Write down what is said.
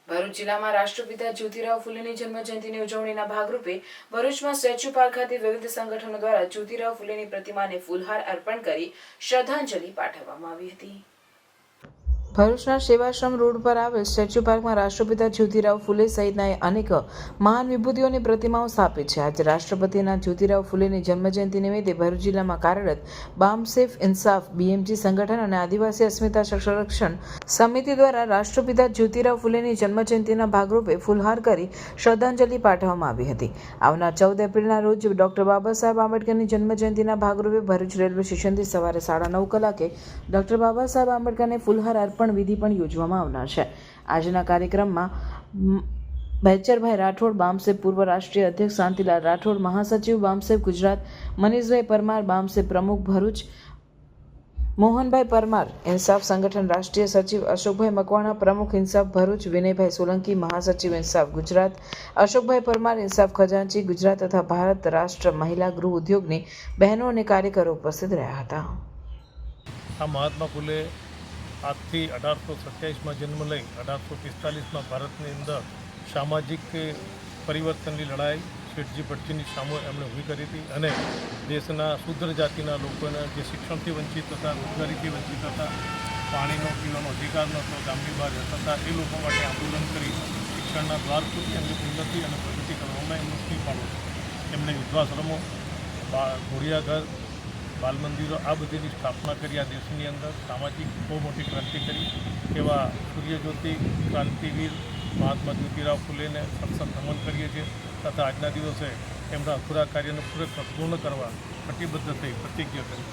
ભરૂચ જિલ્લામાં રાષ્ટ્રપિતા જ્યોતિરાવ ફૂલેની જન્મજયંતિની ઉજવણીના ભાગરૂપે ભરૂચમાં સ્ટેચ્યુ પાર્ક ખાતે વિવિધ સંગઠનો દ્વારા જ્યોતિરાવ ફૂલેની પ્રતિમાને ફૂલહાર અર્પણ કરી શ્રદ્ધાંજલિ પાઠવવામાં આવી હતી। ભરૂચના સેવાશ્રમ રોડ પર આવેલ સ્ટેચ્યુ પાર્કમાં રાષ્ટ્રપિતા જ્યોતિરાવ ફૂલે સહિતના અનેક મહાન વિભૂતિઓની પ્રતિમાઓ સ્થાપિત છે। આજે રાષ્ટ્રપતિના જ્યોતિરાવ ફૂલેની જન્મજયંતિ નિમિત્તે ભરૂચ જિલ્લામાં કાર્યરત બામસેફ ઇન્સાફ બીએમજી સંગઠન અને આદિવાસી અસ્મિતા સંરક્ષણ સમિતિ દ્વારા રાષ્ટ્રપિતા જ્યોતિરાવ ફૂલેની જન્મજયંતિના ભાગરૂપે ફૂલહાર કરી શ્રદ્ધાંજલિ પાઠવવામાં આવી હતી। આવનાર 14 એપ્રિલના રોજ ડોક્ટર બાબા સાહેબ આંબેડકરની જન્મજયંતિના ભાગરૂપે ભરૂચ રેલવે સ્ટેશનથી સવારે 9:30 કલાકે ડોક્ટર બાબા સાહેબ આંબેડકરને ફૂલહાર અર્પણ વિધિ પણ યોજવામાં આવનાર છે। આજના કાર્યક્રમમાં બેચરભાઈ રાઠોડ બામસેફ પૂર્વ રાષ્ટ્રીય અધ્યક્ષ, શાંતિલાલ રાઠોડ મહાસચિવ બામસેફ ગુજરાત, મનીષભાઈ પરમાર બામસેફ પ્રમુખ ભરૂચ, મોહનભાઈ પરમાર ઇન્સાફ સંગઠન રાષ્ટ્રીય સચિવ, અશોકભાઈ મકવાણા પ્રમુખ ઇન્સાફ ભરૂચ, વિનયભાઈ સોલંકી મહાસચિવ ઇન્સાફ ગુજરાત, અશોકભાઈ પરમાર ઇન્સાફ ખજાનચી ગુજરાત તથા ભારત રાષ્ટ્ર મહિલા ગૃહ ઉદ્યોગની બહેનો અને કાર્યકરો ઉપસ્થિત રહ્યા હતા। આ મહાત્મા ફૂલે આજથી 1827માં જન્મ લઈ 1845માં ભારતની અંદર સામાજિક પરિવર્તનની લડાઈ શેઠજી ભટજીની સામે એમણે ઊભી કરી હતી અને દેશના શુદ્ર જાતિના લોકોને જે શિક્ષણથી વંચિત હતા, રોજગારીથી વંચિત હતા, પાણીનો પીવાનો અધિકાર નહોતો, ગામની બહાર રહેતા હતા, એ લોકો માટે આંદોલન કરી શિક્ષણના દ્વાર ખોલી એમની ઉન્નતિ અને પ્રગતિ કરવામાં એમનું સિંહ ફાળો। એમણે વિધવાશ્રમો, ઘોડિયાઘર, બાલ મંદિરો આ બધીની સ્થાપના કરી। આ દેશની અંદર સામાજિક બહુ મોટી ક્રાંતિ કરી। એવા સૂર્યજ્યોતિ ક્રાંતિવીર મહાત્મા જ્યોતિરાવ ફૂલેને સતત નમન કરીએ છીએ તથા આજના દિવસે એમના અધૂરા કાર્યને પૂર્ણ કરવા કટિબદ્ધ થઈ પ્રતિજ્ઞા કરી।